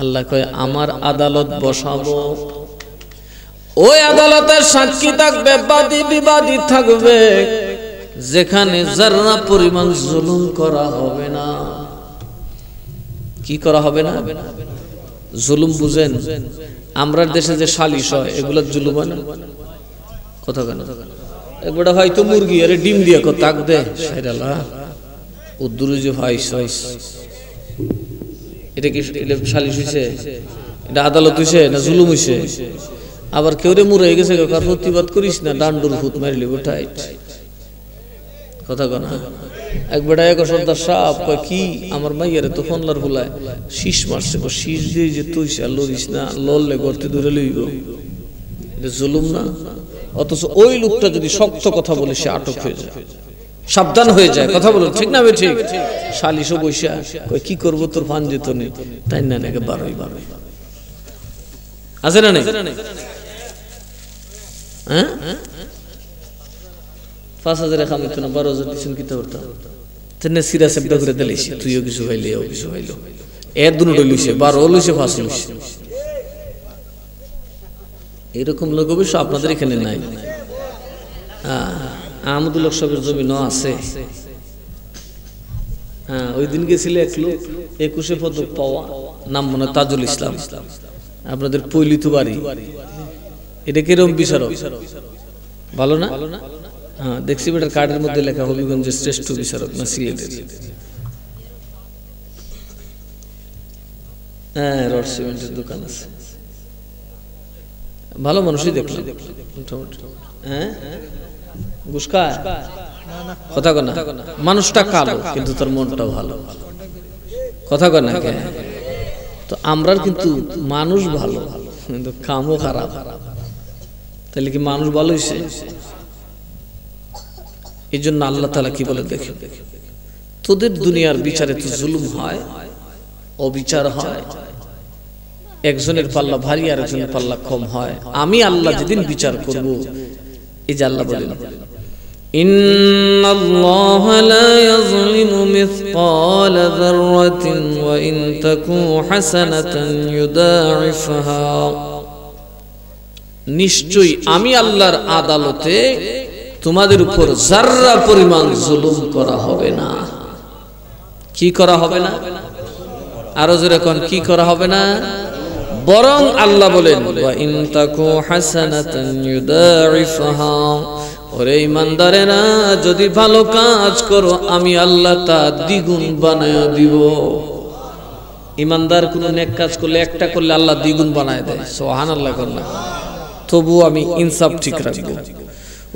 আল্লাহ কয় আমার আদালত বসাবো, ওই আদালতের সাক্ষী থাকবে, বাদী বিবাদী থাকবে, যেখানে যারা পরিমাণ জুলুম করা হবে না। কি করা হবে না? জুলুম বুঝেন? আমরা দেশে যে সালিশ হয় এগুলো জুলুম হয় না? কথা কেন? এবারে হয়তো মুরগি আরে ডিম দিয়ে তাক দে সাইরালা উদ্দুরু যে ভাই সস, এটা কি সালিশ হইছে? এটা আদালত হইছে না জুলুম হইছে? আবার কেউ রে মুরে গেছে, কার প্রতিবাদ করিস না, ডান্ডুর ফুট মারিলি টাইট। কথা কনা একবার এক সর্দার সাপ কয় কি আমার মাইয়ারে তো ফোনলার ফুলায় শীষ মারছে, শীষ দিয়ে যে তুই লড়িস না, লড়লে গর্তে দূরে লইব, এটা জুলুম না? অথচ ওই লোকটা যদি শক্ত কথা বলে সে আটক হয়ে যায়, সাবধান হয়ে যায়। কথা বলুন ঠিক না? ঠিক। সালিশও বৈশা কয় কি করবো, তোর ফান যেত নেই, তাই না? নাকি বারোই আছে না নেই? হ্যাঁ ৫,০০০ খামিত না ১২,০০০ দিচ্ছেন কি করতাম? সিরা সেবটা করে দিলেছি, তুইও কিছু হইলে ও কিছু হইল, এর দুটো লইছে, ১২ লইছে, ৫ লইছে। এরকম লোক অবশ্য আপনাদের এখানে নাই। আহমদুল হক সাহেবের জমিনও আছে। হ্যাঁ, ওই দিন গেছিল এক লোক ২১ পদক পাওয়া, নাম মনে হয় তাজুল ইসলাম, আপনাদের পৈলিত বাড়ি। এটা কিরকম বিচারক? ভালো না? হ্যাঁ, দেখছি বেটার কার্ডের মধ্যে লেখা হবিগঞ্জের শ্রেষ্ঠ বিচারক না সিলেটের। হ্যাঁ, রড সিমেন্টের দোকান আছে, ভালো মানুষই দেখলাম মোটামুটি। হ্যাঁ, গুসকা কথা কনা, মানুষটা কালো কিন্তু তার মনটা ভালো। কথা কনা, তো আমরা কিন্তু মানুষ ভালো কিন্তু কামও খারাপ, তাহলে কি মানুষ ভালো হয়েছে? এই জন্য আল্লাহ তাআলা কি বলে দেখে, তোদের দুনিয়ার বিচারে তো জুলুম হয়, অবিচার হয়, একজনের পাল্লা ভারী আর একজনের পাল্লা কম হয়। আমি আল্লাহ যেদিন বিচার করব, এই যে আল্লাহ বলেন ইন্নাল্লাহা লা ইয়াযলিমু মিসকালা যাররাতিন ওয়া ইন তাকু হাসানাতান ইউদাইফহা, নিশ্চয়ই আমি আল্লাহর আদালতে তোমাদের উপর যাররা পরিমাণ জুলুম করা হবে না। কি করা হবে না? আরো জোরে কোন, কি করা হবে না? বরং আল্লাহ বলেন ওয়া ইন তাকু হাসানাতান ইউদাইফহা, ওরে ঈমানদারেরা যদি ভালো কাজ করো আমি আল্লাহ তা দ্বিগুণ বানায়া দিব। ঈমানদার কোন নেক কাজ করলে একটা করলে আল্লাহ দ্বিগুণ বানায় দেয়, সুবহানাল্লাহ করনা। তবু আমি ইনসাফ ঠিক রাখবো।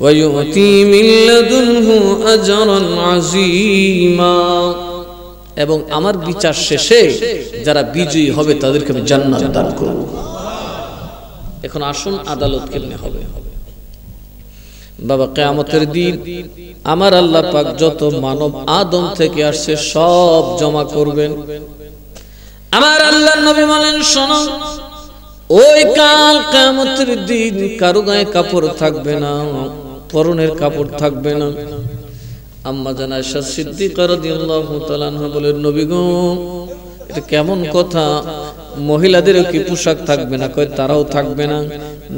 ওয়া ইউতি মিন লাদুনহু আজরান আযীমা, এবং আমার বিচার শেষে যারা বিজয়ী হবে তাদেরকে আমি জান্নাত দান করব। এখন আসুন আদালত কেমনে হবে? বাবা, কিয়ামতের দিন আমার আল্লাহ পাক যত মানব আদম থেকে আসছে সব জমা করবেন। আমার আল্লাহর নবী বলেন, শোনো, ওই কাল কিয়ামতের দিন কারো গায়ে কাপড় থাকবে না, পরনের কাপড় থাকবে না। আম্মা জান আয়েশা সিদ্দিকা রাদিয়াল্লাহু তাআলা আনহা বলেন, নবী গো, এটা কেমন কথা, মহিলাদেরও কি পোশাক থাকবে না? কয় তারাও থাকবে না,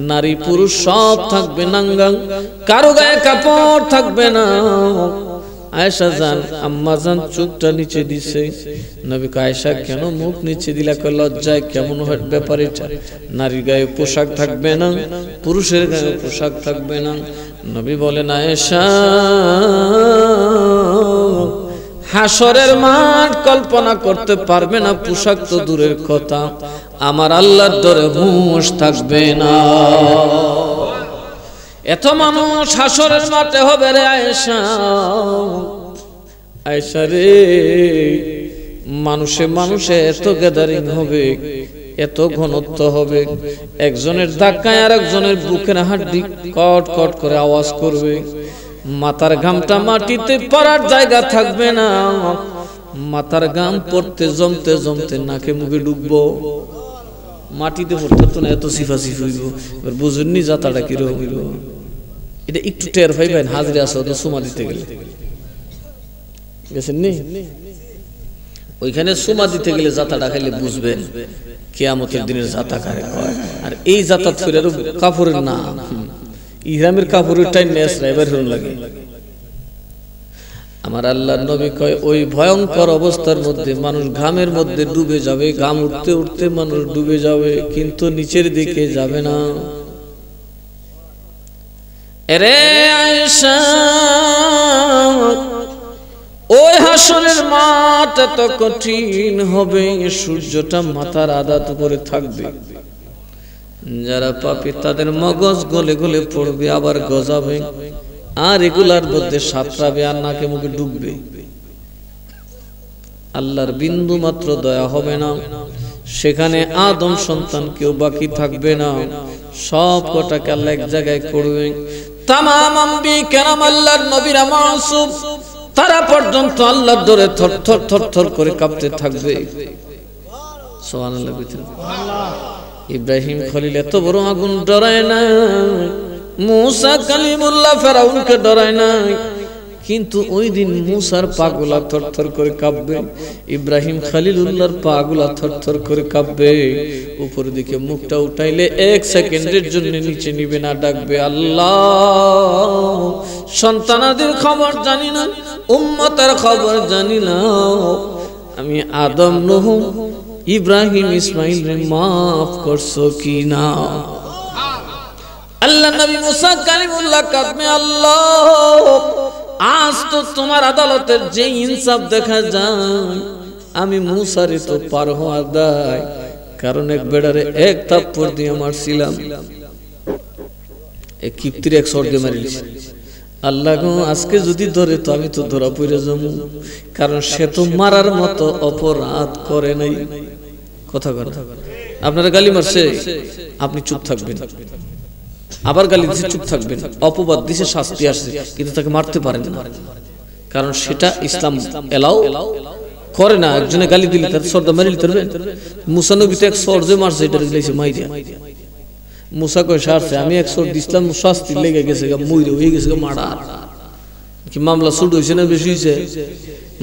নারী পুরুষ সব থাকবে নাঙ্গা, কারো গায়ে কাপড় থাকবে না। আয়েশা জান, আম্মা জান চোখটা নিচে দিছে। নবী কয়, আয়েশা কেন মুখ নিচে দিলা? কয় লজ্জায়। কেমন ব্যাপার এটা? নারীর গায়ে পোশাক থাকবে না, পুরুষের গায়ে পোশাক থাকবে না। নবী বলেন, আয়েশা, হাসরের মাঠ কল্পনা করতে পারবে না, পোশাক তো দূরের কথা, আমার আল্লাহর ডরে হুঁশ থাকবে না। এত মানুষ হাসরের মাঠে হবে রে আয়েশা। আয়েশা রে, মানুষে মানুষে এত গ্যাদারিং হবে, এত ঘনত্ব হবে, একজনের ধাক্কায় আর একজনের বুকের হাড্ডি কট কট করে আওয়াজ করবে, মাথার ঘামটা মাটিতে পড়ার জায়গা থাকবে না, মাথার ঘাম পড়তে জমতে জমতে নাকে মুখে ডুববো, মাটিতে পড়তে তো না, এত সিফাসিফি হইব। এবার বুঝুননি যাতাটা কিরকম হইব, এটা একটু টের পাইবেন হাজিরে আসো তো সুমা দিতে গেলে, গেছেন নি? ওইখানে সুমা দিতে গেলে যাতাটা খাইলে বুঝবেন কিয়ামতের দিনের জাতা কারে কয়। আর এই জাতা থইরার কাপড়ের নাম ইহরামের কাপড়টাই নেসরা এবার হল লাগে। আমার আল্লাহর নবী কয় ওই ভয়ঙ্কর অবস্থার মধ্যে মানুষ ঘামের মধ্যে ডুবে যাবে, ঘাম উঠতে উঠতে মানুষ ডুবে যাবে, কিন্তু নিচের দিকে যাবে না। এরে আয়েশা, ওই হাসরের মাঠ এত কঠিন হবে, সূর্যটা মাথার আধাত উপরে থাকবে, যারা পাপী তাদের মগজ গলে গলে পড়বে, আবার গজাবে, আর এগুলার মধ্যে সাঁতরাবে আর নাকে মুখে ডুববে। আল্লাহর বিন্দু মাত্র দয়া হবে না, সেখানে আদম সন্তান কেউ বাকি থাকবে না, সব কটাকে আল্লাহ এক জায়গায় করবে। তামাম আম্বিয়া কেরাম আল্লাহর নবীরা মাসুম, তারা পর্যন্ত আল্লাহর ডরে থরথর থরথর করে কাঁপতে থাকবে। সুবহানাল্লাহ। ইব্রাহিম খলিল এত বড় আগুন ডরায় না, মুসা কালিমুল্লাহ ফেরাউনকে ডরায় না, কিন্তু ওই দিন মুসার পাগুলা থরথর করে কাঁপবে, ইব্রাহিম খলিলুল্লাহর পাগুলা থরথর করে কাঁপবে। উপর দিকে মুখটা উঠাইলে 1 সেকেন্ডের জন্য নিচে নিবে না, ডাকবে আল্লাহ। সন্তানাদের খবর জানি না, উম্মতের খবর জানি না, আমি আদম নূহ ইব্রাহিম ইসমাইল রে মাফ করছো কি না? আল্লাহ নবী মুসা কালিমুল্লাহ কাঁদবে, আল্লাহ আজ তো তোমার আদালতের যে ইনসাফ দেখা যায়, আমি মুসারে তো পার হওয়া দায়, কারণ এক বেড়ারে এক থাপ্পড় দিয়ে মারছিলাম, এক কিপ্তির এক সর দিয়ে মারিছি। আল্লাহ গো আজকে যদি ধরে তো আমি তো ধরা পড়ে যাবো, কারণ সে তো মারার মতো অপরাধ করে নাই। কথা কথা আপনারা গালি মারছে, আপনি চুপ থাকবেন, আবার গালি দিছে চুপ থাকবেন, অপবাদ দিছে শাস্তি আসছে, কিন্তু তাকে মারতে পারেন না, কারণ সেটা ইসলাম এলাও করে না। একজনে গালি দিলে তার সর্দা মারি দিতে পারবেন? মুসা নবী তো এক সর যে মারছে, এটা দিয়েছে মাইরিয়া। মুসা কয় সারছে, আমি এক সর দিছিলাম, শাস্তি লেগে গেছে, মইরে হয়ে গেছে মারা, কি মামলা ছোট হয়েছে না বেশি হয়েছে?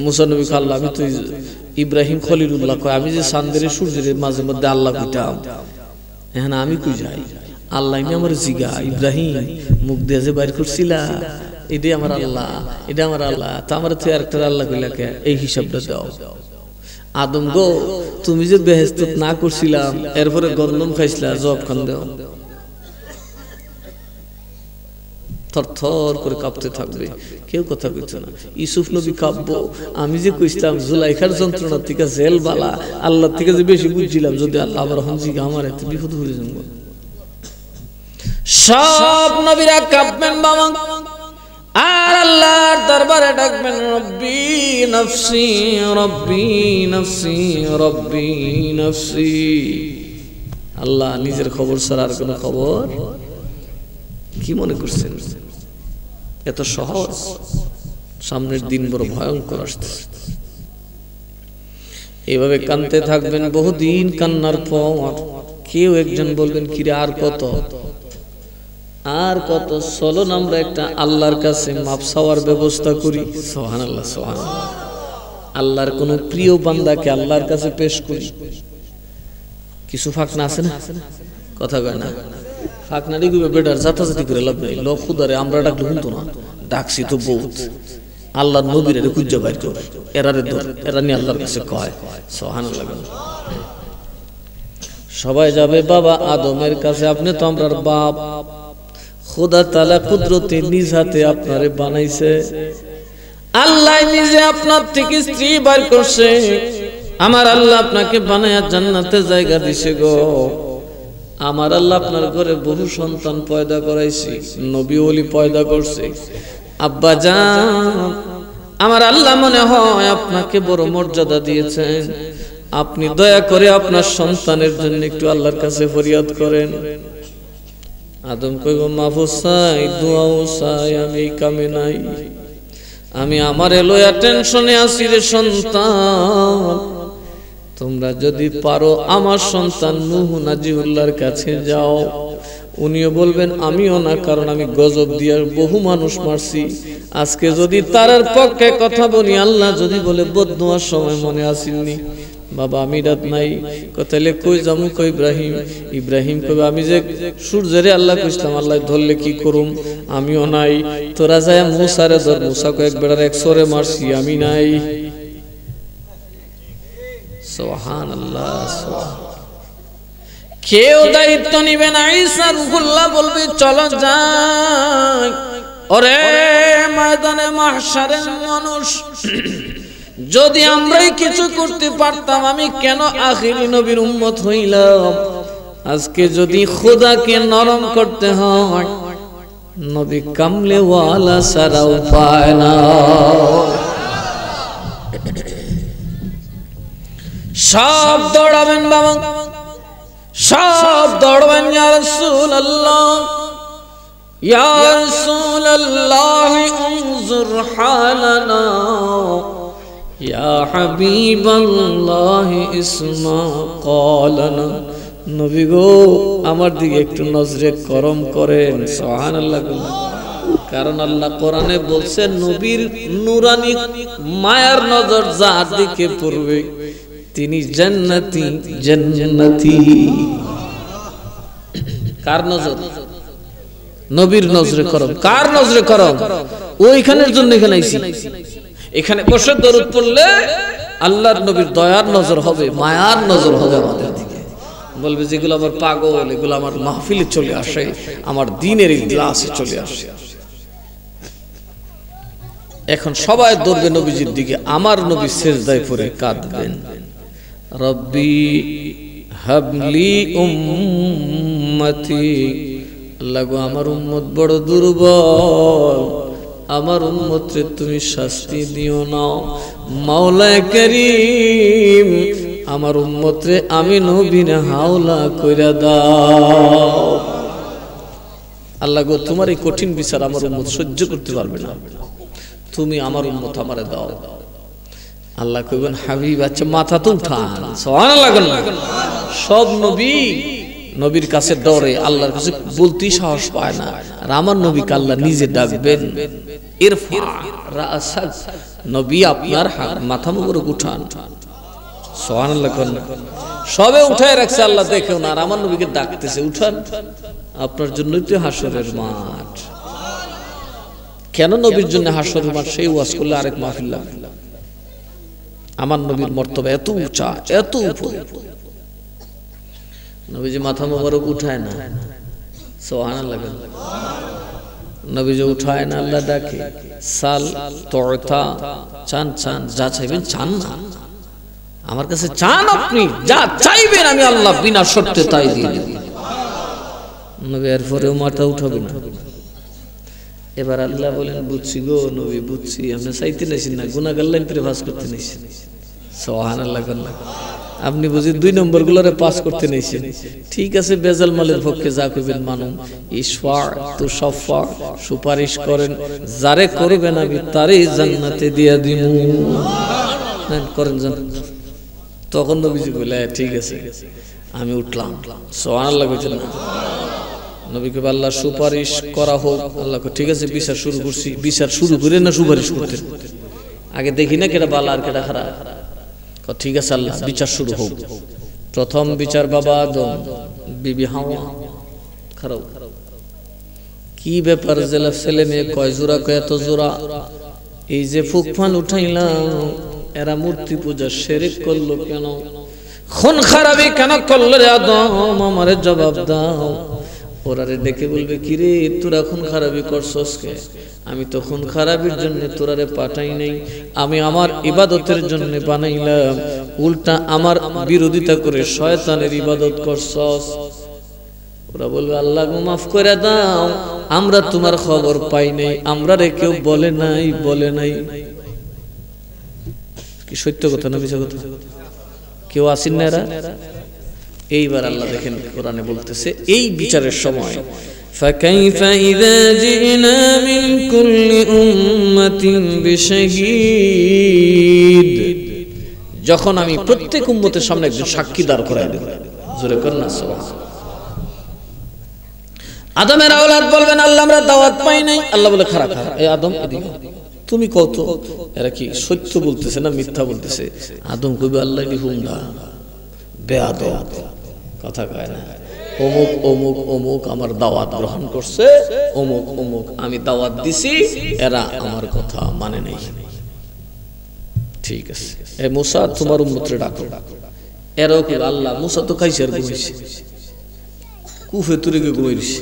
মুসা নবী খাল্লা, আমি তো ইব্রাহিম খলিলুল্লাহ কয়, আমি যে চাঁদের সূর্যের মাঝে মধ্যে আল্লাহ কইতাম, এখানে আমি কই যাই? আল্লাহ আমার জিগা, ইব্রাহিম মুখ দিয়ে যে বাইর করছিলা, এটাই আমার আল্লাহ, এটা আমার আল্লাহ, তা আমার তুই আরেকটা আল্লাহ কইলাকে, এই হিসাবটা দাও। আদম গো, তুমি যে বেহেশত না করছিলাম, এরপরে গন্ধম খাইছিলা, জব খান দাও। থরথর করে কাঁপতে থাকবে, কেউ কথা কইতো না। ইউসুফ নবী কাঁপব, আমি যে কইছিলাম জুলাইখার যন্ত্রণা থেকে জেল বালা, আল্লাহ থেকে যে বেশি বুঝছিলাম, যদি আল্লাহ আবার হনজিগা আমার এত বিপদ হয়ে যাবো। সব নবীরা কাঁপবেন বাবা, আর আল্লাহর দরবারে ডাকবেন, রব্বি নফসি রব্বি নফসি রব্বি নফসি। আল্লাহ নিজের খবর ছাড়া আর কোনো খবর কি মনে করছেন? এত সহজ? সামনের দিন বড় ভয়ঙ্কর আসছে। এইভাবে কাঁদতে থাকবেন বহুদিন, কান্নার পর কেউ একজন বলবেন, কিরে আর কত, আর কত, চলো আমরা একটা আল্লাহর কাছে মাপ চাওয়ার ব্যবস্থা করি। সুবহানাল্লাহ, সুবহানাল্লাহ। আল্লাহর কোন প্রিয় বান্দাকে আল্লাহর কাছে পেশ করি। কিছু ফাঁকনা আছে না? কথা কয় না, ফাঁকনা দিকে বেটার জাতাজাতি করে লাভ নাই। লোক খুদারে আমরা ডাকলে শুনতো না, ডাকছি তো বহুত। আল্লাহর নবীর খুঁজে বাইর করে এরারে ধর, এরা নিয়ে আল্লাহর কাছে কয়। সুবহানাল্লাহ। সবাই যাবে বাবা আদমের কাছে, আপনি তো আমরার বাপ, খোদা তাআলা কুদরতে নিজ হাতে আপনারে বানাইছে, আল্লাহ নিজে আপনার থেকে স্ত্রী বার করছে, আমার আল্লাহ আপনাকে বানায়া জান্নাতে জায়গা দিছে গো। আমার আল্লাহ আপনার ঘরে বহু সন্তান পয়দা করাইছি, নবী ওলি পয়দা করছে। আব্বা জান, আমার আল্লাহ মনে হয় আপনাকে বড় মর্যাদা দিয়েছেন, আপনি দয়া করে আপনার সন্তানের জন্য একটু আল্লাহর কাছে ফরিয়াদ করেন। আদম কইব, মাহফুজ চাই, দোয়াও চাই, আমি কামে নাই, আমি আমার লয়া টেনশনে আছি রে সন্তান। তোমরা যদি পারো আমার সন্তান নূহ নাজিউল্লাহর কাছে যাও, উনিও বলবেন আমিও না, কারণ আমি গজব দিয়ে বহু মানুষ মারছি। আজকে যদি তার পক্ষে কথা বলি, আল্লাহ যদি বলে বদদুয়ার সময় মনে আসেননি, বাবা আমি রাত নাই কথালে কই যামু কই ইব্রাহিম ইব্রাহিম কই আমি যে সূর্যরে আল্লাহ কইছিলাম আল্লাহ ধরলে কি করুম আমিও নাই তোরা যায় মুসারে ধর মুসা কো এক বেড়ার 100 রে মারছি আমি নাই সুবহানাল্লাহ কেউ দায়িত্ব নিবে না ঈসা রুহুল্লাহ বলবে চলো যাই ওরে ময়দানে মাহশারের মানুষ যদি আমরাই কিছু করতে পারতাম আমি কেন আখিরি নবীর উম্মত হইলাম আজকে যদি খোদাকে নরম করতে হয় নবী কামলে ওয়ালা সারা উপায় না সব দৌড়াবেন বাবা সব দৌড়বেন ইয়া রাসূলুল্লাহ ইয়া রাসূলুল্লাহ উনজুর হালানা ইয়া হাবিবাল্লাহ ইসমা ক্বালানা নবী গো আমার দিকে একটু নজরে করম করেন সুবহানাল্লাহ কারণ আল্লাহ কোরআনে বলছেন নবীর নূরানি মায়ার নজর যার দিকে পড়বে তিনি জান্নাতি জান্নাতি কার নজর নবীর নজরে করম কার নজরে করম ওইখানের জন্য এখানে আইছি এখানে বসে দরুদ পড়লে আল্লাহর নবীর দয়ার নজর হবে মায়ার নজর হবে আমাদের দিকে বলবে যেগুলো আমার পাগল এগুলো আমার মাহফিলে চলে আসে আমার দ্বীনের ইজলাসে চলে আসে এখন সবাই দৌড়বে নবীজির দিকে আমার নবী সিজদায় পড়ে কাঁদবেন রব্বি হাবলি উম্মতি আল্লাহ গো আমার উম্মত বড় দুর্বল আমার উম্মতরে তুমি শাস্তি দিও না মাওলা করিম আমার উম্মতরে আমি নবীর হাওলা কইরা দাও আল্লাহ গো তোমার এই কঠিন বিচার আমার উম্মত সহ্য করতে পারবে না তুমি আমার উম্মত আমারে দাও আল্লাহ কইবেন হাবিব আচ্ছা মাথা তো উঠান সুবহানাল্লাহ সব নবী নবীর কাছে ডরে আল্লাহর কাছে বলতেই সাহস পায় না আর আমার নবীকে আল্লাহ নিজে ডাকবেন ইরফা রাসাক নবী আপনার মাথা মুবারক উঠান সুবহানাল্লাহ সবে উঠায় রাখছে আল্লাহ দেখেও না আর আমার নবীকে ডাকতেছে উঠান আপনার জন্যই তো হাসরের মাঠ কেন নবীর জন্য হাসরের মাঠ সেই ওয়াজ করলে আরেক মাহফিল লাগে আমার নবীর মর্তবা এত উঁচা এত উপরে নবীজি মাথা মোবারক উঠায় না সুবহানাল্লাহ নবীজি উঠায় না আল্লাহ ডাকে সাল তুতা চান চান যা চাইবেন চান না আমার কাছে চান আপনি যা চাইবেন আমি আল্লাহ বিনা শর্তে তাই দিয়ে দেব নবী এরপরেও মাথা উঠাবে না এবার আল্লাহ বলেন বুঝছি গো নবী বুঝছি আপনি চাইতে নাইছেন না গুনাহগার লাইন করে পাস করতে নাইছেন সুবহানাল্লাহ আপনি বুঝি 2 নম্বর গুলোরে পাস করতে নাইছেন ঠিক আছে বেজাল মালের পক্ষে যা কইবেন মানুম ইশফা তো সফা সুপারিশ করেন যারে করবেন আমি তারই জান্নাতে দিয়া দিমু করেন জান তখন নবীজি বলে ঠিক আছে আমি উঠলাম সুবহানাল্লাহ কইছেন না নবীকে আল্লাহ সুপারিশ করা হোক আল্লাহ ঠিক আছে বিচার শুরু করছি বিচার শুরু করে না সুপারিশ করতে আগে দেখি না কেডা ভালো আর কেডা খারাপ ঠিক আছে আল্লাহ বিচার শুরু হোক প্রথম বিচার বাবা আদম বিবি হাওয়া খারাপ কি ব্যাপার জেলা ছেলে মেয়ে কয় জোড়া কয় এত জোড়া এই যে ফুকফান উঠাইলাম এরা মূর্তি পূজা শিরক করলো কেন খুন খারাপি কেন করলো রে আদম আমারে জবাব দাও ওরারে ডেকে বলবে কি রে তোরা খুন খারাপি করছস কে আমি তো খুন খারাপির জন্য তোরারে পাঠাই নাই আমি আমার ইবাদতের জন্য বানাইলাম উল্টা আমার বিরোধিতা করে শয়তানের ইবাদত করছস ওরা বলবে আল্লাহ গো মাফ করে দাও আমরা তোমার খবর পাই নাই আমরা রে কেউ বলে নাই কি সত্য কথা না মিছা কথা কেউ আসেন না এরা এইবার আল্লাহ দেখেন কোরআনে বলতেছে এই বিচারের সময় فكيف إذا جئنا من كل أمة بشهيد যখন আমি প্রত্যেক উম্মতের সামনে একজন সাক্ষী দাঁড় করাই দেব জোরে কর না সুবহানাল্লাহ আদমের আওলাদ বলবেন আল্লাহ আমরা দাওয়াত পাই নাই আল্লাহ বলে খারাপ এই আদম এদিকে তুমি কত, এরা কি সত্য বলতেছে না মিথ্যা বলতেছে? আদম কবি আল্লাহ হুমদা বেয়াদব, কথা কয় না। অমুক অমুক অমুক আমার দাওয়াত গ্রহণ করছে, অমুক অমুক আমি দাওয়াত দিছি, এরা আমার কথা মানে নাই। ঠিক আছে, এ মুসা তোমার উম্মতরে ডাকো। এরাও কি আল্লাহ, মুসা তো খাইছে আর ঘুমাইছে, কুফে তুরে গিয়ে ঘুমাইছে।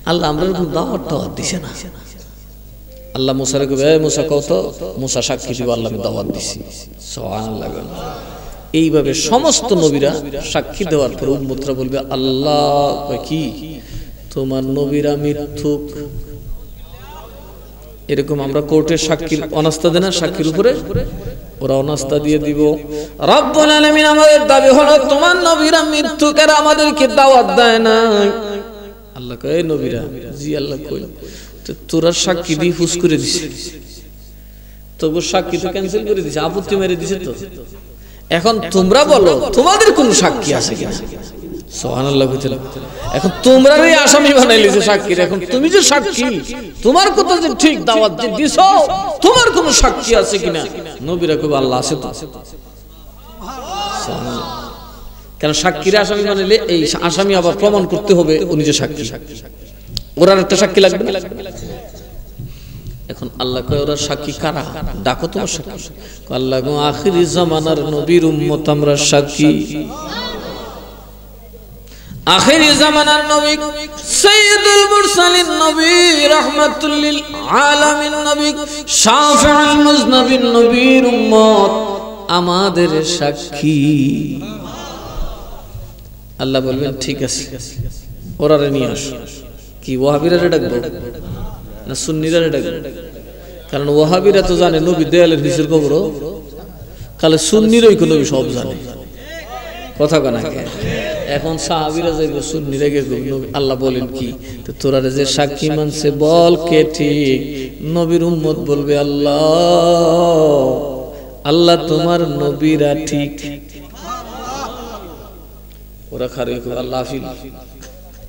আল্লাহ আমরা দাওয়াত টাওয়াত দিছে না। আল্লাহ মুসারে কবে, মুসা কত, মুসা সাক্ষী দিব আল্লাহ আমি দাওয়াত দিছি। সুবহানাল্লাহ। এইভাবে সমস্ত নবীরা সাক্ষী দেওয়ার পর উম্মতরা বলবে আল্লাহ কি তোমার নবীরা মিথ্যুক। এরকম আমরা কোর্টের সাক্ষীর অনাস্থা দেয় না, সাক্ষীর উপরে ওরা অনাস্থা দিয়ে দিব। রব্বুল আলামিন আমাদের দাবি হলো তোমার নবীরা মিথ্যুক, এরা আমাদেরকে দাওয়াত দেয় না। আল্লাহ কয় নবীরা, জি আল্লাহ কই, তোরা সাক্ষী দিয়ে হুস করে দিছে, তবু সাক্ষী তো ক্যান্সেল করে দিছে, আপত্তি মেরে দিছে। তো এখন তোমরা বলো তোমাদের কোন সাক্ষী আছে কিনা? সুবহানাল্লাহ। এখন তোমরাই আসামি বানাইলিছে সাক্ষীর। এখন তুমি যে সাক্ষী, তোমার কথা যে ঠিক দাওয়াত যে দিছো, তোমার কোন সাক্ষী আছে কিনা? নবীরা কইবে আল্লাহ আছে তো। সুবহানাল্লাহ। কারণ সাক্ষীর আসামি বানাইলে এই আসামি আবার প্রমাণ করতে হবে উনি যে সাক্ষী, ওরা একটা সাক্ষী লাগবে না। এখন আল্লাহ কয় ওরা সাক্ষী কারা? ডাকো তোমার সাক্ষী। আল্লাহ গো আখিরি জামানার নবীর উম্মত আমরা সাক্ষী। আখিরি জামানার নবী সাইয়্যিদুল মুরসালিন নবী, রাহমাতুল লিল আলামিন নবী, শাফিউল মুজনাবিন নবীর উম্মত আমাদের সাক্ষী। আল্লাহ বলবেন ঠিক আছে, ওরারে নিয়ে আসো। কি ওয়াহাবিরা ডাকবো না সুন্নিরা ডাকবো? কারণ ওয়াহাবিরা তো জানে নবী দেয়ালের নিচের কবর, তাহলে সুন্নিরাই কোন নবী সব জানে, কথা কানা। এখন সাহাবীরা যাইবে, সুন্নিরা গিয়ে নবী আল্লাহ বলেন কি, তো তোরা যে সাক্ষী মানছে বল কে ঠিক? নবীর উম্মত বলবে আল্লাহ, আল্লাহ তোমার নবীরা ঠিক। ওরা খারে আল্লাহ আফিল,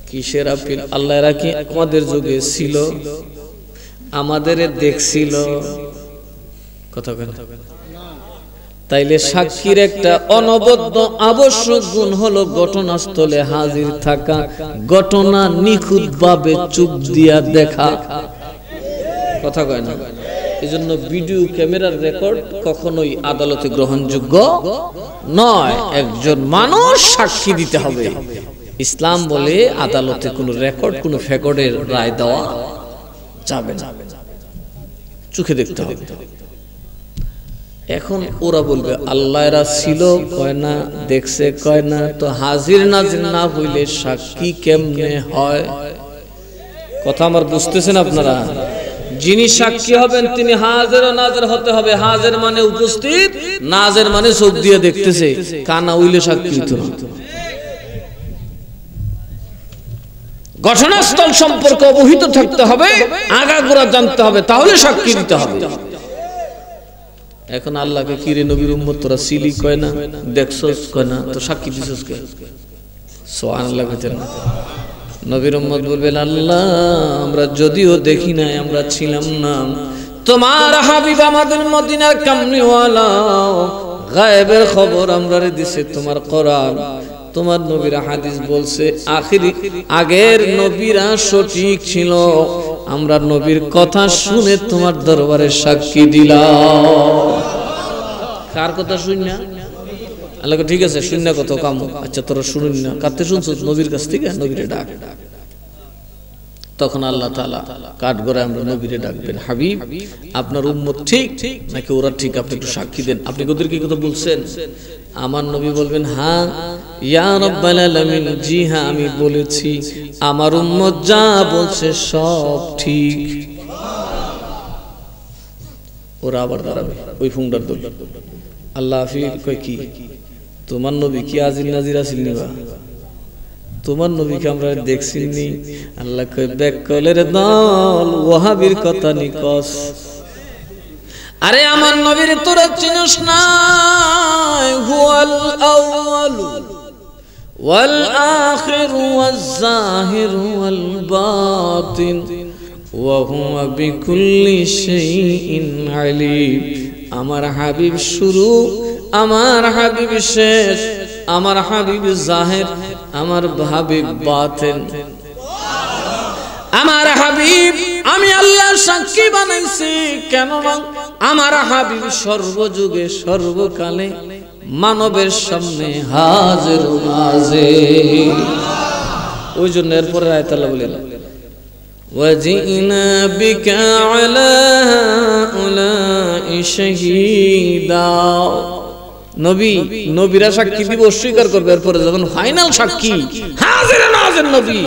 কিসের আপিল? আল্লাহ এরা কি আমাদের যুগে ছিল, আমাদের দেখছিল, কথা কেন? তাইলে সাক্ষীর একটা অনবদ্য আবশ্যক গুণ হলো ঘটনাস্থলে হাজির থাকা, ঘটনা নিখুঁত ভাবে চুপ দিয়া দেখা, কথা কয় না? এজন্য ভিডিও ক্যামেরার রেকর্ড কখনোই আদালতে গ্রহণযোগ্য নয়। একজন মানুষ সাক্ষী দিতে হবে। ইসলাম বলে আদালতে কোনো রেকর্ড, কোনো ফেকর্ডের রায় দেওয়া যাবে না, চোখে দেখতে হবে। এখন ওরা বলবে আল্লাহ এরা ছিল কয় না, দেখছে কয় না, তো হাজির নাজির না হইলে সাক্ষী কেমনে হয়? কথা আমার বুঝতেছেন আপনারা? যিনি সাক্ষী হবেন তিনি হাজির ও নাজির হতে হবে। হাজির মানে উপস্থিত, নাজির মানে চোখ দিয়ে দেখতেছে, কানা উইলে সাক্ষী হতো না। ঘটনাস্থল সম্পর্কে অবহিত থাকতে হবে, আগাগোড়া জানতে হবে, তাহলে সাক্ষী দিতে হবে। এখন আল্লাহকে কিরে নবীর উম্মত তোরা সিলি কয় না, দেখছস কয় না, তো সাক্ষী দিছস কে? সুবহানাল্লাহ। নবীর উম্মত বলবেন আল্লাহ আমরা যদিও দেখি নাই, আমরা ছিলাম না, তোমার হাবিব আমাদের মদিনার কামলিওয়ালা, গায়েবের খবর আমরারে দিছে তোমার কোরআন, তোমার নবীরা হাদিস বলছে আখিরি আগের নবীরা সঠিক ছিল, আমরা নবীর কথা শুনে তোমার দরবারে সাক্ষী দিলাম। কার কথা শুন না? আল্লাহ ঠিক আছে শুন না, কত কাম। আচ্ছা তোরা শুনুন না, কাতে শুনছো? নবীর কাছ থেকে নবীরে ডাক। তখন আল্লাহ তাআলা কাঠগড়ায় আমরা নবীরে ডাকবেন, হাবিব আপনার উম্মত ঠিক নাকি ওরা ঠিক, আপনি একটু সাক্ষী দেন। আপনি ওদেরকে কথা বলছেন? আমার নবী বলবেন হ্যাঁ ইয়া রাব্বাল আলামিন, জি হ্যাঁ আমি বলেছি, আমার উম্মত যা বলছে সব ঠিক। ওরা আবার দাঁড়াবে ওই ফুংডার দল। আল্লাহ হাফিজ কয় কি তোমার নবী কি আজিল নাজির আসিল নিবা? তোমার নবীকে আমরা দেখছিনি। আল্লাহ কয় বেকলের দল, ওয়াহাবির কথা নিকস। আরে আমার নবীর তোরা চিনিস না? হুয়াল আউয়াল ওয়াল আখির ওয়াজ জাহির ওয়াল বাতিন ওয়া হুয়া বিকুল্লি শাইইন আলিম। আমার হাবিব শুরু, আমার হাবিব শেষ, আমার হাবিব জাহির, আমার হাবিব বাতিন। আমার হাবিব আমি আল্লাহ সাক্ষী বানাইছি, কেন না আমার হাবিব সর্বযুগে সর্বকালে মানবের সামনে হাজির নাজির। ওই জন্য এরপরে আয়াত আল্লাহ বলেন ওয়াজিনা বিকা আলা হাউলাই শাহীদা। নবী, নবীরা সাক্ষী দিব, অস্বীকার করবে, এরপরে যখন ফাইনাল সাক্ষী হাজির নাজির নবী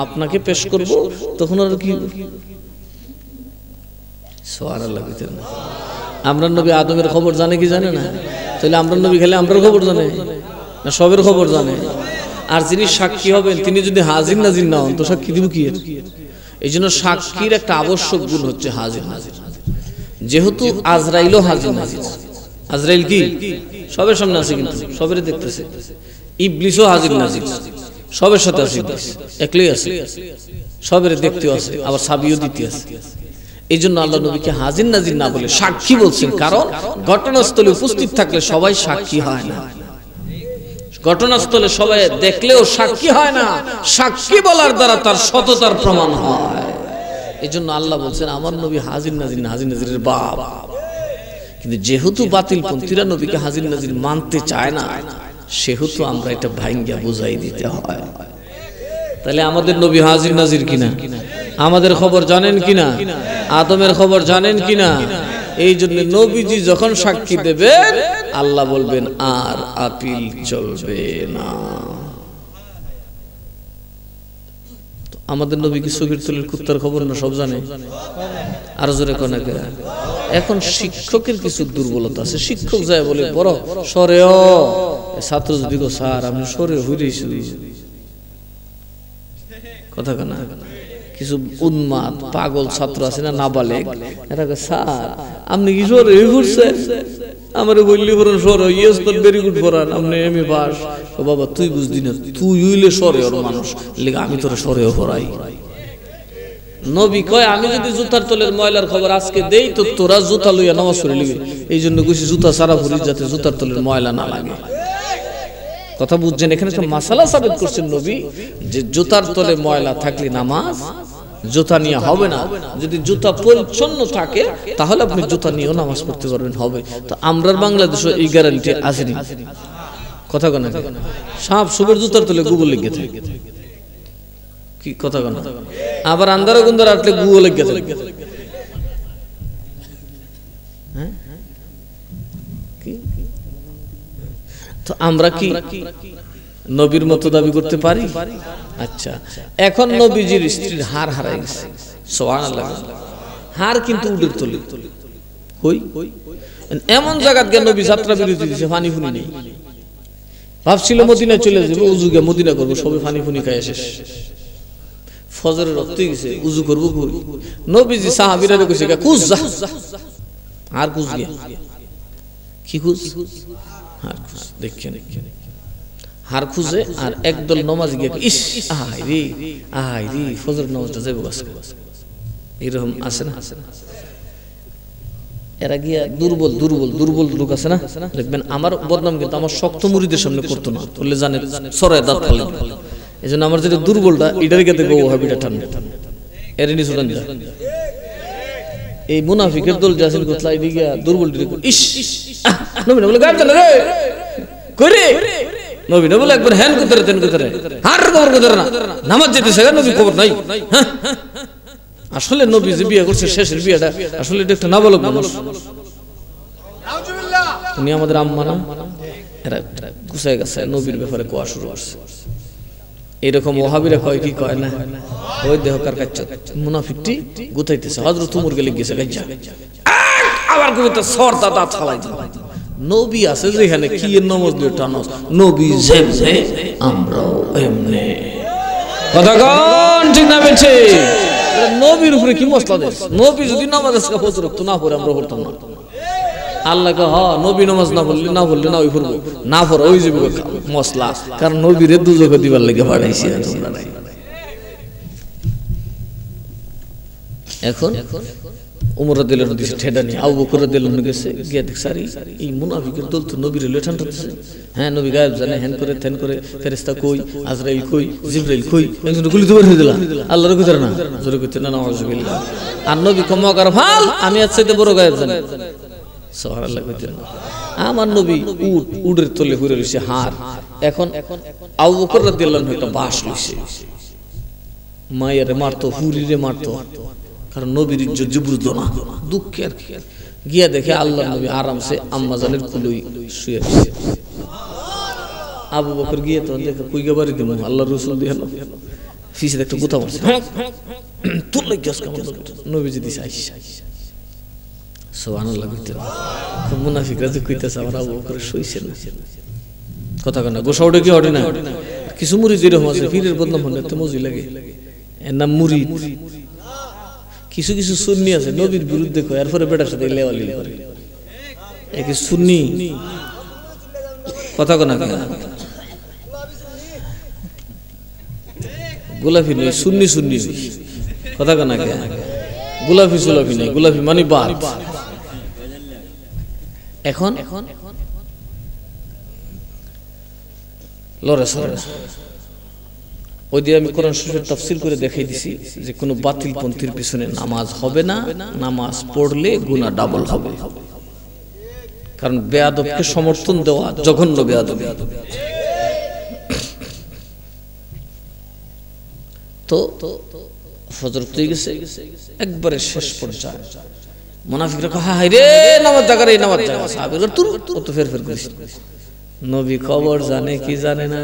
আপনাকে পেশ করব, তখন আর কি সুবহানাল্লাহ। আমরা নবী আদমের খবর জানে কি জানে না? তাহলে আমরা নবী খেলে আমরার খবর জানে না? সবের খবর জানে। আর যিনি সাক্ষী হবেন তিনি যদি হাজির নাজির না হন তো সাক্ষী দিব কি? এই জন্য সাক্ষীর একটা আবশ্যক গুণ হচ্ছে হাজির নাজির। যেহেতু আজরাইলও হাজির নাজির। আজরাইল কি সবের সামনে আছে, কিন্তু সবের দেখতেছে। ইবলিসও হাজির নাজির, সবের সাথে আছে, একলাই আছে, সবের দেখতেও আছে, আবার সাবিও দিতে আছে। এই জন্য আল্লাহ নবীকে হাজির নাজির না বলে সাক্ষী বলছেন, কারণ ঘটনাস্থলে উপস্থিত থাকলে সবাই সাক্ষী হয় না। ঘটনাস্থলে সবাই দেখলেও সাক্ষী হয় না, সাক্ষী বলার দ্বারা তার সততার প্রমাণ হয়। এই জন্য আল্লাহ বলছেন আমার নবী হাজির নাজির না, হাজির নাজিরের বাপ। কিন্তু যেহেতু বাতিলপন্থীরা নবীকে হাজির নাজির মানতে চায় না, সেহেতু আমরা এটা ভাঙ্গিয়া বুঝাই দিতে হয়। তাহলে আমাদের নবী হাজির নাজির কিনা? আমাদের খবর জানেন কিনা? আদমের খবর জানেন কিনা? এই জন্য নবীজি যখন সাক্ষী দেবেন আল্লাহ বলবেন আর আপিল চলবে না। আমাদের নবী কি চোখের তলের কুত্তার খবর না সব জানে? আর জোরে কোন এখন শিক্ষকের কিছু দুর্বলতা আছে। শিক্ষক যায় বলে বড় সরেও, ছাত্র যদি গো স্যার আমি সরে হইরেছি কথা কানা। কিছু উন্মাদ পাগল ছাত্র আছে না, নাবালেগ, এরা স্যার আপনি কি সরে ঘুরছেন? আমার বললি পড়ান সরে, ইয়েস তো ভেরি গুড পড়ান, আপনি এমএ পাস। ও বাবা তুই বুঝদি না, তুই হইলে সরে ওর মানুষ, লেগে আমি তোরা সরেও পড়াই। নবী কয় আমি যদি জুতার তলের ময়লার খবর আজকে দেই তো তোরা জুতা লইয়া নামাজ পড়ে নিবি। এই জন্য কইছি জুতা সারা ফুরি যাতে জুতার তলের ময়লা না লাগে। কথা বুঝছেন? এখানে একটা মাসালা সাবিত করছেন নবী যে জুতার তলে ময়লা থাকলে নামাজ জুতা নিয়ে হবে না। যদি জুতা পরিচ্ছন্ন থাকে তাহলে আপনি জুতা নিয়েও নামাজ পড়তে পারবেন, হবে। তো আমরার বাংলাদেশে এই গ্যারান্টি আছে না? কথা কনা সাপ সুবের জুতার তলে গোবর লেগে থাকে, কি কথা কনা? আবার আন্দারা গুন্দার আটলে গুও লেগে থাকে। হ্যাঁ, তো আমরা কি নবীর মতো দাবি করতে পারি? আচ্ছা, এখন নবীজির স্ত্রীর হার হারাই গেছে, সুবহানাল্লাহ। হার কিন্তু উডের তলে কই এমন জায়গাত গিয়ে নবী যাত্রা বিরতি দিয়েছে, পানি ফুনি নেই। ভাবছিল মদিনায় চলে যাবে, উজু গিয়ে মদিনা করবো, সবে পানি ফুনি খায় শেষ। ফজরের রক্ত গেছে, উজু করবো কই? নবীজি সাহাবীরা কইছে কুজ যা, আর কুজ গিয়া কি কুজ? হার খুঁজ, দেখেন হার খুঁজে। আর একদল নমাজি গিয়ে ইস আহাই রে ফজর নামাজটা যাবো আজকে, এরকম আছে না? এরা গিয়া দুর্বল দুর্বল দুর্বল লোক আছে না, দেখবেন আমার বদনাম কিন্তু আমার শক্ত মুরিদের সামনে করতো না, বললে জানে সরাই দাঁত ফেলে। এই জন্য আমার যেটা দুর্বলটা এটার গেতে গো হাবিটা টান এর নিচে টান যায়। এই মুনাফিকের দল যাসিন কোতলা এদিকে দুর্বল ইস নবী না বলে গাব জানে রে কইরে, নবী না বলে একবার হ্যান কুতরে তেন কুতরে হার খবর কুতরে না, নামাজ যেতেছে নবী খবর নাই। হ্যাঁ, আসলে নবী যে বিয়ে করছে শেষের বিয়েটা আসলে এটা একটা নাবালক মানুষ, উনি আমাদের আম্মা না। এরা গুছায় গেছে নবীর ব্যাপারে কোয়া শুরু করছে। এরকম ওহাবিরা কয় কি কয় না, ওই দেহকার কাচ্চা মুনাফিকটি গুতাইতেছে হযরত উমর গেলে গেছে গাজ্জা আবার কইতে সর দাদা ছালাই দিল। নবী আছে যেখানে কি এর নামাজ দিয়ে টানস, নবী যেমনে আমরাও এমনে। কথা কোন ঠিক না বেছে? নবীর উপরে কি মশলা দেশ? নবী যদি নামাজ আজকে ফজর রক্ত না পড়ে আমরা পড়তাম না। আল্লাহ কে হ নবী নামাজ না পড়লে না ওই পড়বো না পড়া ওই যাবে মশলা, কারণ নবীরে দুজকে দিবার লেগে পাঠাইছি তোমরা নাই। এখন উমর রাদিয়াল্লাহু আনহু দিছে ঠেডা নিয়ে, আবু বকর রাদিয়াল্লাহু আনহু গেছে গিয়ে দেখছে আরে এই মুনাফিকের দল তো নবীর লেঠান টানতেছে। হ্যাঁ নবী গায়েব জানে, হেন করে তেন করে, ফেরেশতা কই, আজরাইল কই, জিবরাইল কই, একজন গুলি তো বের হয়ে দিলা, আল্লাহর কইতার না, জোরে কইতে না, নাউযুবিল্লাহ। আর নবী কমকার ভাল, আমি এর চাইতে বড় গায়েব জানি, সুবহানাল্লাহ কইতে না। আমার নবী উটের তলে ঘুরে রইছে হার। এখন আবু বকর রাদিয়াল্লাহু আনহু একটা বাঁশ লইছে, মায়ের মারতো, হুরিরে মারতো, কারণ নবীর ইজ্জত জিবরুল না, দুঃখে আর কি। গিয়া দেখে আল্লাহ নবী আরামসে আম্মা জানের কুলই শুয়ে আছে। আবু বকর গিয়ে তো দেখে কই গাবারি দিমু, আল্লাহর রাসূল দিয়ে হলো ফিসে একটা গুতা মারছে, তোর লাগি আজকে আমার নবীজি দিছে আইসা, সুবহানাল্লাহ। কইতে মুনাফিকরা যে কইতাছে আমার আবু বকর শুইছে না, কথা কনা গোসা উঠে কি ওঠে না। কিছু মুরিদ এরকম আছে, পীরের বদনাম হলে তো মজি লাগে, এর নাম মুরিদ। কিছু কিছু সুন্নি আছে নবীর বিরুদ্ধে কয়, এরপরে বেটার সাথে লেওয়ালি করে, একে সুন্নি, কথা কনা কেন গোলাপি নয়, সুন্নি সুন্নি, কথা কনা কেন গোলাপি সুলাপি নয়, গোলাপি মানে বাদ। এখন লড়ে সরে ওই দিয়ে আমি কোরআন শরীফের তাফসীর করে দেখাই দিছি যে কোনো বাতিল পন্থীর পিছনে নামাজ হবে না, নামাজ পড়লে গুনাহ ডাবল হবে, কারণ বেয়াদবকে সমর্থন দেওয়া জঘন্য বেয়াদবি। তো ফজর হয়ে গেছে, একবারে শেষ পর্যায়ে মুনাফিকরা কয় হায় রে নামাজ জাগা রে, নামাজ জাগা, সাহাবীরা তুর তো ফের করিস। নবী খবর জানে কি জানে না,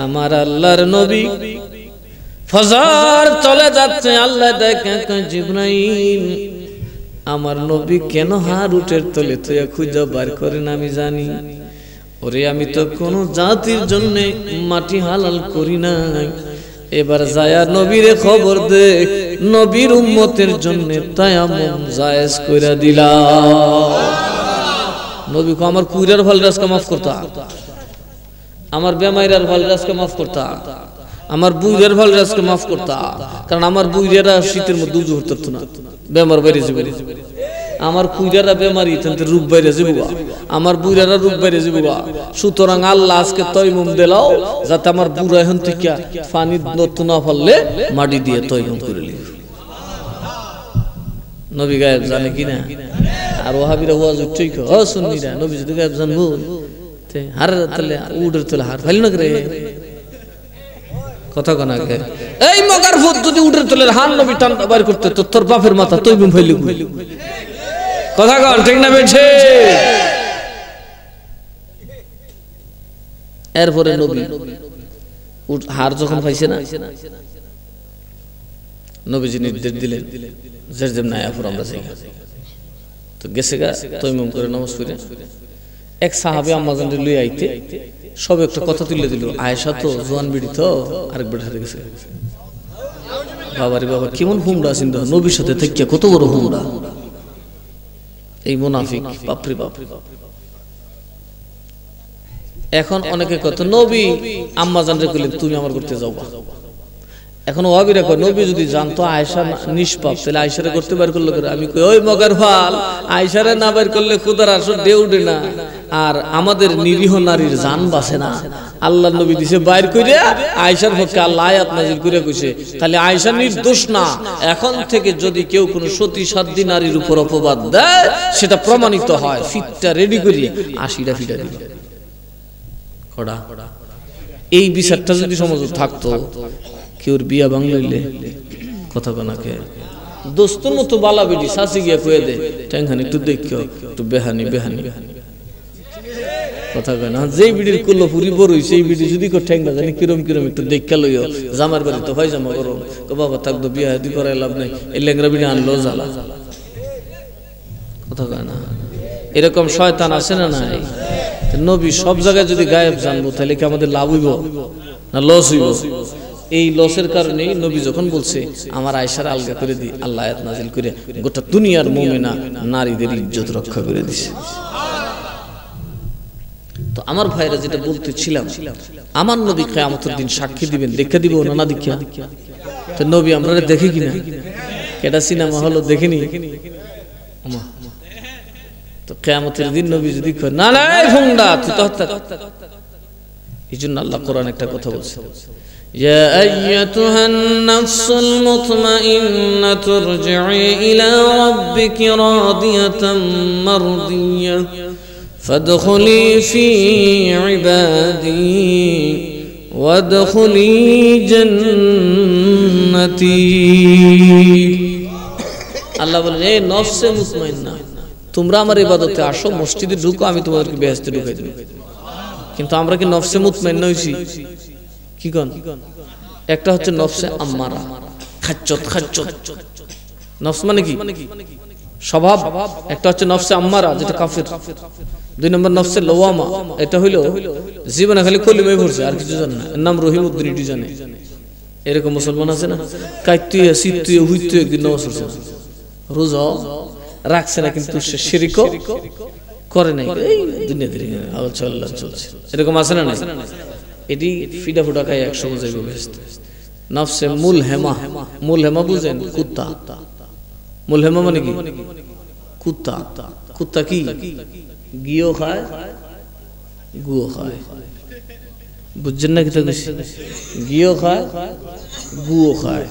আমার আল্লাহর নবী ফজর চলে যাচ্ছে, আল্লাহ দেখে জিবরাইল আমার নবী কেন হার উটের তলে তুই খুঁজে বার করেন, আমি জানি। ওরে আমি তো কোন জাতির জন্য মাটি হালাল করি নাই, এবার যায়া নবীরে খবর দে, নবীর উম্মতের জন্য তায়াম্মুম জায়েজ কইরা দিলাম। নবী কো আমার কুইরার ভাল রাজকে মাফ করতা, আমার বেমাইরার ভাল রাজকে মাফ করতা, আমার বুইরার ভাল রাজকে মাফ করতা, কারণ আমার বুইরারা শীতের মধ্যে উজু হতো না, বেমার বাইরে যাবে, আমার কুইরারা বেমারি তাতে রূপ বাইরে যাবো, আমার বুইরারা রূপ বাইরে যাবো। সুতরাং আল্লাহ আজকে তয়মুম দিলাও যাতে আমার বুড়া এখন থেকে পানি নতুন না ফেললে মাটি দিয়ে তয়মুম করে লি। নবী গায়েব জানে কিনা? আর ওহাবিরা ওয়াজ উঠছেই কো ও সুন্নিরা নবী যদি গায়েব জানবো তে হার তলে উড়ের তলে হার ফাইল না করে, কথা কনা কে এই মগার ভূত যদি উড়ের তলে হার নবী টান বাইর করতে তো তোর বাপের মাথা তয়মুম ফাইল, কথা কন ঠিক না বেঠে? এরপরে নবী হার যখন পাইছে না, নবীজি নির্দেশ দিলেন জেরজেম না আফর আমরা যাই, তো গেছে গা তয়মুম করে নামাজ পড়ে এক সাহাবী আম্মাজানকে লই আইতে সব একটা কথা তুলে দিল, আয়েশা তো জোয়ান বিড়ি তো আরেক বেটা হাতে গেছে। বাবারে বাবা কেমন হুমড়া চিন্তা, নবীর সাথে থেকে কত বড় হুমড়া এই মুনাফিক, বাপরে বাপ। এখন অনেকে কত নবী আম্মাজানরে কইলেন তুমি আমার করতে যাওবা, এখন ওয়াবিরা কয় নবী যদি জানতো আয়েশা নিষ্পাপ তাহলে আয়েশারে করতে বার করলো করে। আমি কই ওই মগার ফাল, আয়েশারে না বার করলে খুদার আসর ডে উঠে না, আর আমাদের নিরীহ নারীর জান বাঁচে না। আল্লাহ নবী দিছে বাইর কইরা আয়েশার পক্ষে আল্লাহ আয়াত নাযিল করে কইছে তাহলে আয়েশা নির্দোষ না। এখন থেকে যদি কেউ কোনো সতী সাধ্বী নারীর উপর অপবাদ দেয় সেটা প্রমাণিত হয়, ফিটটা রেডি করি 80টা ফিটা দিবে খড়া। এই বিচারটা যদি সমাজে থাকতো, কেউর বিয়া বাংলাইলে কথা কনাকে দোস্তর মতো বালা বেটি শাসি গিয়া কয়ে দে ট্যাংখানি একটু দেখো একটু বেহানি বেহানি কথা কয় না। যেই বিড়ির কুলো পুরি বড় সেই বিড়ি যদি কো ঠ্যাং না জানি কিরম কিরম একটু দেখা লইও, জামার বাড়ি তো হয় জামা গরম তো বাবা থাকতো বিয়া হাতি করাই লাভ নাই, এই ল্যাংরা বিড়ি আনলো জ্বালা, কথা কয় না। এরকম শয়তান আছে না নাই? নবী সব জায়গায় যদি গায়েব জানবো তাহলে কি আমাদের লাভ হইব না লস হইব? এই লসের কারণে নবী যখন বলছে আমার আয়েশার আলগা করে দি, আল্লাহ আয়াত নাযিল করে গোটা দুনিয়ার মুমিনা নারীদের ইজ্জত রক্ষা করে দিয়েছে। তো আমার ভাইরা যেটা বলতেছিলাম, আমার নবী কিয়ামতের দিন সাক্ষী দিবেন, দেখা দিব না না দেখা? তো নবী আমরা দেখি কিনা? কেটা সিনেমা হলো দেখিনি তো কিয়ামতের দিন নবী যদি কয় না না ভুংডা তুই তো হত্যা, এইজন্য আল্লাহ কোরআন একটা কথা বলছে, ইয়া আইয়াতুহান নাফসুল মুতমাইন্নাতু ইরজি'i ইলা রাব্বিকি রাদিয়াতাম মারদিয়া ফাদখুলি ফি ইবাদি ওয়াদখুলি জান্নাতি। আল্লাহ বলেন, এই নফসে মুতমাইন্না, তোমরা আমার ইবাদতে আসো, মসজিদে ঢুকো, আমি তোমাদেরকে বেহেশতে ঢুকাই দেব। কিন্তু আমরা কি নফসে মুতমাইন্না হইছি? কি কোন? একটা হচ্ছে নফসে আম্মারা, খাচ্চত খাচ্চত। নফস মানে কি? স্বভাব। একটা হচ্ছে নফসে আম্মারা, যেটা কাফির। দুই নম্বর নফসে লওয়ামা, এটা হইলো জীবনে খালি কলিমাই পড়ছে, আর কিছু জানে না, এর নাম রহিমউদ্দিন, এটি জানে। এরকম মুসলমান আছে না, কাইতুয়ে সিতুয়ে হুইতুয়ে একদিন নামাজ পড়ছে, রোজা রাখছে না, কিন্তু সে শিরক করে নাই, এই দুনিয়া ধরে চলছে। এরকম আছে না? নাই। এটি ফিডা ফুটা খাই একশো যাইব বেহেশত। নফসে মুলহেমা, মুলহেমা বুঝেন? কুত্তা। মুলহেমা মানে কি? কুত্তা। কুত্তা কি? গিও খায়, গুও খায়। বুঝছেন না? কিতা কইছি? গিও খায়, গুও খায়।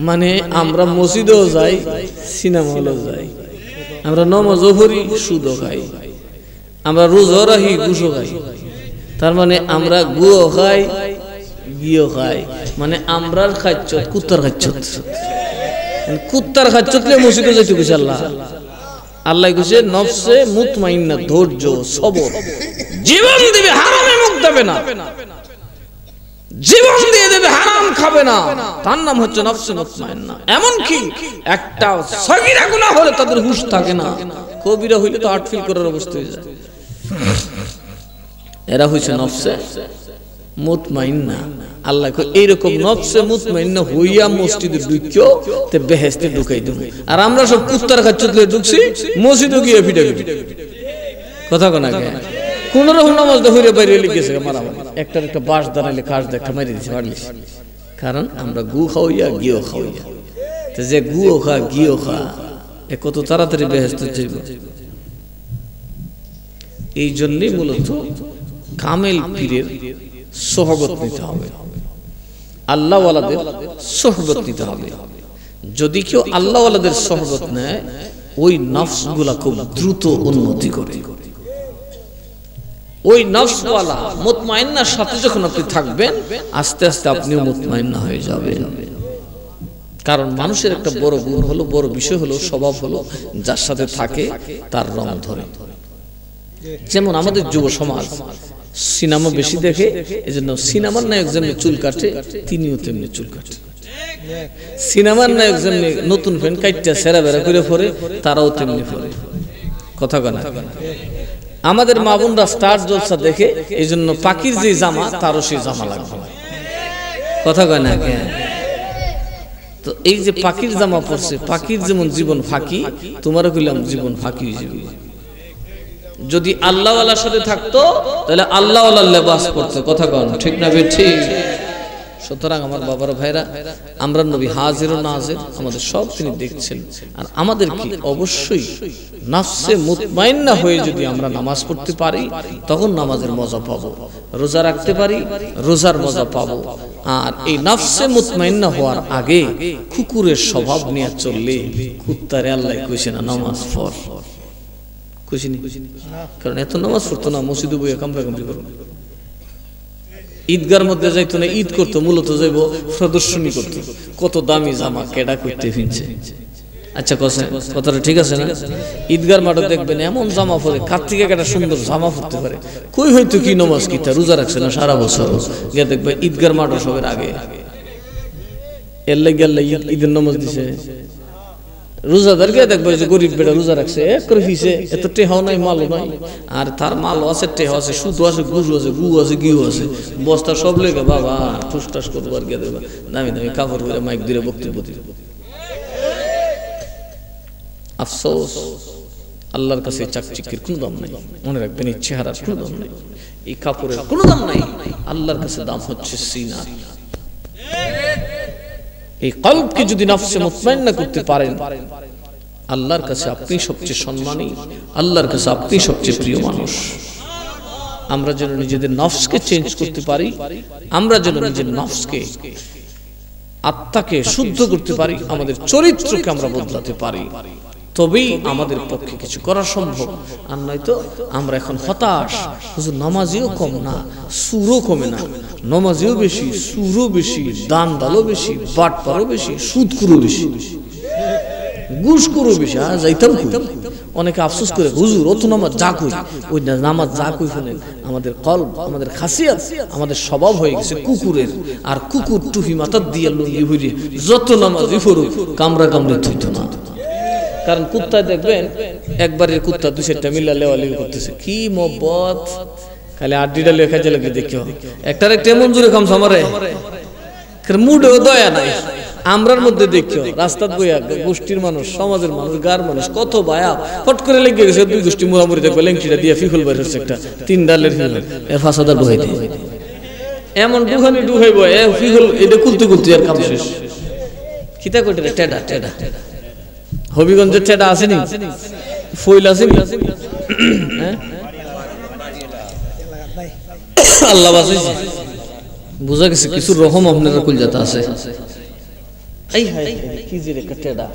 মানে আমরা মসজিদেও যাই, সিনেমা হলেও যাই, আমরা নামাজও পড়ি, সুদও খাই, আমরা রোজাও রাখি, ঘুষও খাই। তার মানে আমরা গুও খাই, গিও খাই, মানে আমরার খাচ্ছত কুত্তার খাচ্ছত। কুত্তার খাচ্ছত মসজিদে যাইতে কইছে আল্লাহ। আল্লাহ কইছে নফসে মুতমাইন্না, ধৈর্য, সবর, জীবন দিবে, হারামে মুখ দেবে না, জীবন দিয়ে দেবে, হারাম খাবে না, তার নাম হচ্ছে নফসে মুতমাইন্না। এমন কি একটা সগীরা গুনাহ হলে তাদের হুঁশ থাকে না, কবিরা হইলে তো হার্ট ফিল করার অবস্থা হয়ে যায়। এরা হইছে নফসে মুতমাইন্না। আল্লাহ কই এইরকম নফসে মুতমাইন্না হইয়া মসজিদে ঢুকিও তে বেহেশতে ঢুকাই দেব। আর আমরা সব কুত্তার খাচ্চতলে ঢুকছি, মসজিদে গিয়ে ফিটাফিটি। কথা কোনা কে কোন রকম নামাজ হইরে বাইরে লিখেছে মারামারি, একটা বাস দাঁড়াইলে কাজ দেখা মারি দিছে মারলিস। কারণ আমরা গু খাওয়াইয়া গিও খাওয়াইয়া, তো যে গুও খা গিও খা, এ কত তাড়াতাড়ি বেহেশতে যাইব। এই জন্যই মূলত কামেল পীরের সোহবত নিতে হবে, আল্লাহ ওয়ালাদের সোহবত নিতে হবে। যদি কেউ আল্লাহ ওয়ালাদের সোহবত নেয়, ওই নফসগুলা খুব দ্রুত উন্নতি করে। ওই নফসওয়ালা মুতমাইন্নার সাথে যখন আপনি থাকবেন, আস্তে আস্তে আপনিও মুতমাইন্না হয়ে যাবেন। কারণ মানুষের একটা বড় গুণ হলো, বড় বিষয় হলো, স্বভাব হলো, যার সাথে থাকে তার রং ধরে। যেমন আমাদের যুব সমাজ সিনেমা বেশি দেখে, এজন্য সিনেমার নায়ক যেমনি চুল কাটে, তিনিও তেমনি চুল কাটে। সিনেমার নায়ক যেমনি নতুন ফ্যান কাইটটা সেরা বেড়া করে পরে, তারাও তেমনি পরে। কথা কনা আমাদের মা বোনরা স্টার জলসা দেখে, এই জন্য পাখির যে জামা, তারও সেই জামা লাগবে। কথা কয় না? তো এই যে পাখির জামা পরছে, পাখির যেমন জীবন ফাঁকি, তোমারও কইলাম জীবন ফাঁকি হয়ে যাবে। যদি আল্লাহ ওয়ালার সাথে থাকতো, তাহলে আল্লাহ ওয়ালার লেবাস পরতো। কথা কন ঠিক না? ঠিক। সুতরাং আমার বাবার ভাইরা, আমরা নবী হাজির ও নাজির, আমাদের সব তিনি দেখছেন। আর আমাদের কি অবশ্যই নফসে মুতমাইন্না হয়ে যদি আমরা নামাজ পড়তে পারি, তখন নামাজের মজা পাবো। রোজা রাখতে পারি, রোজার মজা পাবো। আর এই নফসে মুতমাইন্না হওয়ার আগে কুকুরের স্বভাব নিয়ে চললে, কুত্তারে আল্লাহ কইছে না নামাজ পড়, খুশিনি? কারণ এত নামাজ পড়তো না, মসজিদে বইয়া কামড়া কামড়ি করবো, ঈদগার মধ্যে যাইতো না, ঈদ করতো, মূলত যাইব প্রদর্শনী করতো। কত দামি জামা কেডা করতে ফিনছে। আচ্ছা কথাটা ঠিক আছে না? ঈদগার মাঠে দেখবেন এমন জামা পরে, কার থেকে একটা সুন্দর জামা পরতে পারে, কই হয়তো কি নমাজ কিতা রোজা রাখছে না সারা বছর, গিয়ে দেখবে ঈদগার মাঠে সবের আগে এল্লাই গেল্লাই ঈদের নমাজ দিছে। রোজাদারকে দেখবে যে গরিব বেটা রোজা রাখছে, এক করে ফিসে, এত টেহাও নাই, মালও নাই, আর তার মালও আছে, টেহা আছে, সুতো আছে, গুজু আছে, গু আছে, গিউ আছে, বস্তা সব লেগে বাবা ঠুসটাস করবো আর গিয়ে দেবে দামি দামি কাপড় করে মাইক দিয়ে বক্তব্য দিবে। আফসোস, আল্লাহর কাছে চাকচিকির কোনো দাম নাই। মনে রাখবেন, এই চেহারার কোনো দাম নাই, এই কাপড়ের কোনো দাম নাই। আল্লাহর কাছে দাম হচ্ছে সিনা। এই কলবকে যদি নফসে মুতমাইন্না করতে পারেন, আল্লাহর কাছে আপনি সবচেয়ে সম্মানী, আল্লাহর কাছে আপনি সবচেয়ে প্রিয় মানুষ। আমরা যেন নিজেদের নফসকে চেঞ্জ করতে পারি, আমরা যেন নিজের নফসকে, আত্মাকে শুদ্ধ করতে পারি, আমাদের চরিত্রকে আমরা বদলাতে পারি, তবেই আমাদের পক্ষে কিছু করা সম্ভব। আর নয়তো আমরা এখন হতাশ, হুজুর নামাজিও কম না, সুরও কমে না, নামাজিও বেশি, সুরও বেশি, দান দালও বেশি, বাটপারও বেশি, সুদকুরও বেশি, ঘুষখোরও বেশি। যাইতাম অনেকে আফসোস করে, হুজুর অত নামাজ যা কই, ওই নামাজ যা কই ফেলেন, আমাদের কলব, আমাদের খাসিয়াত, আমাদের স্বভাব হয়ে গেছে কুকুরের। আর কুকুর টুপি মাথার দিয়ে লুঙ্গি হইলে যত নামাজই পড়ুক কামড়া কামড়ে থইতো না। কারণ কুত্তায় দেখবেন একবারের কুত্তা দু চারটা মিল্লা লেওয়ালেগি করতেছে, কি মহব্বত, খালি আড্ডিটা লেখা যে লেগে দেখিও একটার একটা এমন জোরে খামছে আমারে, মুডেও দয়া নাই। আমরার মধ্যে দেখিও রাস্তাত বইয়া গোষ্ঠীর মানুষ, সমাজের মানুষ, গার মানুষ কত বায়া ফট করে লেগে গেছে, দুই গোষ্ঠী মুড়ামুড়ি দেখবে লেংটিটা দিয়ে ফিফুল বাইর হচ্ছে একটা 3 ডালের ফিফুল, এর 5,000 ডুহাই দিয়ে এমন দুখানি ডুহাইব, এ ফিফুল এটা কুলতে কুলতে আর কাম শেষ। খিতা কইতে টেডা টেডা হবিগঞ্জের টেডা আসেনি, ফইল আসেনি, হ্যাঁ আল্লাহ বাঁচাইছে, বুঝা গেছে কিছু রকম আপনারা কুলজাতা আছে। এই হাই কি যে রে টেডা,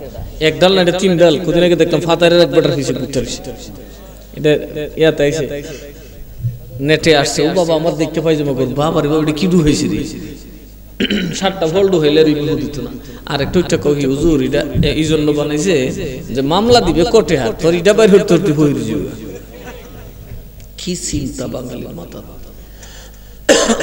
এক ডাল না এটা 3 ডাল। কদিন আগে দেখলাম ফাতারের এক বেটার হিসেবে ঘুরতে রইছে, এটা ইয়াতে আইছে নেটে আসছে। ও বাবা আমার দেখতে পাই যে মগর বাবা রে বাবা এটা কি ডু হইছে রে, 7টা ভোল্ট হইলে রিভিউ দিত না। আর একটু একটা কই হুজুর এটা এই জন্য বানাইছে যে মামলা দিবে কোর্টে, হাত তোর এটা বাইর হতে হতে হইরে যাবে। কি চিন্তা বাঙালির মাথা,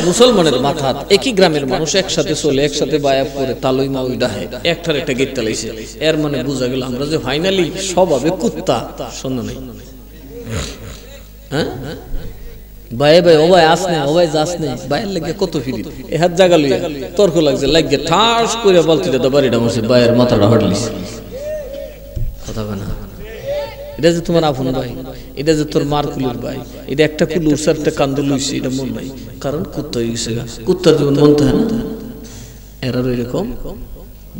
মুসলমানের মাথা, একই গ্রামের মানুষ একসাথে চলে, একসাথে বায়াব করে তালই মাউই ডাহে, একটার একটা গেট তালাইছে। এর মানে বোঝা গেল আমরা যে ফাইনালি স্বভাবে কুত্তা, শোনা নাই। হ্যাঁ ভাই ভাই ও ভাই আসনে, ও ভাই যাসনে, বাইরের লাগে কত ফিরি এ হাত জায়গা লইয়া তর্ক লাগছে, লাগে ঠাস করে বলতে দে বাড়িটা মারছে, বাইরের মাথাটা হটলিস। কথা বলে না, এটা যে তোমার আপন ভাই, এটা যে তোর মার কুলের ভাই, এটা একটা কুল উঠছে একটা কান্দুল হইছে, এটা মন নাই, কারণ কুত্তা হয়ে গেছে। কুত্তার জীবন মনতে হয় না, এরারও এরকম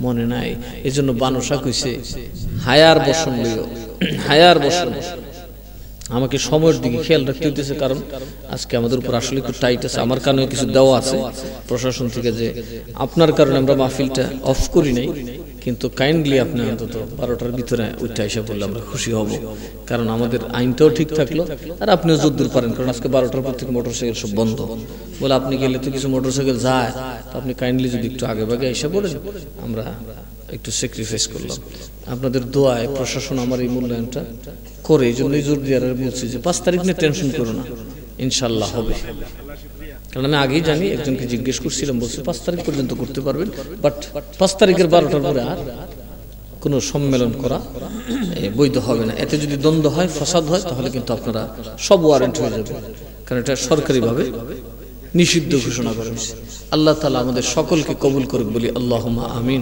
মনে নাই। এই জন্য বানসা কইছে হায়ার বসন লইও, হায়ার বসন। আমাকে সময়ের দিকে খেয়াল রাখতে হইতেছে, কারণ আজকে আমাদের উপর আসলে একটু টাইট আছে। আমার কারণে কিছু দেওয়া আছে প্রশাসন থেকে যে আপনার কারণে আমরা মাহফিলটা অফ করি নাই, কিন্তু কাইন্ডলি আপনি অন্তত 12টার ভিতরে ওইটা এসে বললে আমরা খুশি হব, কারণ আমাদের আইনটাও ঠিক থাকলো আর আপনিও যদ্দূর পারেন। কারণ আজকে 12টার পর থেকে মোটরসাইকেল সব বন্ধ, বলে আপনি গেলে তো কিছু মোটরসাইকেল যায়, তো আপনি কাইন্ডলি যদি একটু আগে ভাগে এসে বলেন, আমরা একটু স্যাক্রিফাইস করলাম। আপনাদের দোয়ায় প্রশাসন আমার এই মূল্যায়নটা করে, এই জন্যই জোর দিয়ে বলছি যে 5 তারিখ নিয়ে টেনশন করো না, ইনশাল্লাহ হবে। কারণ আমি আগেই জানি, একজনকে জিজ্ঞেস করছিলাম, বলছে 5 তারিখ পর্যন্ত করতে পারবেন, বাট 5 তারিখের 12টার পরে আর কোনো সম্মেলন করা বৈধ হবে না। এতে যদি দ্বন্দ্ব হয়, ফাসাদ হয়, তাহলে কিন্তু আপনারা সব ওয়ারেন্ট হয়ে যাবে, কারণ এটা সরকারিভাবে নিষিদ্ধ ঘোষণা করা হয়েছে। আল্লাহ তাআলা আমাদের সকলকে কবুল করুক, বলি আল্লাহুম্মা আমিন।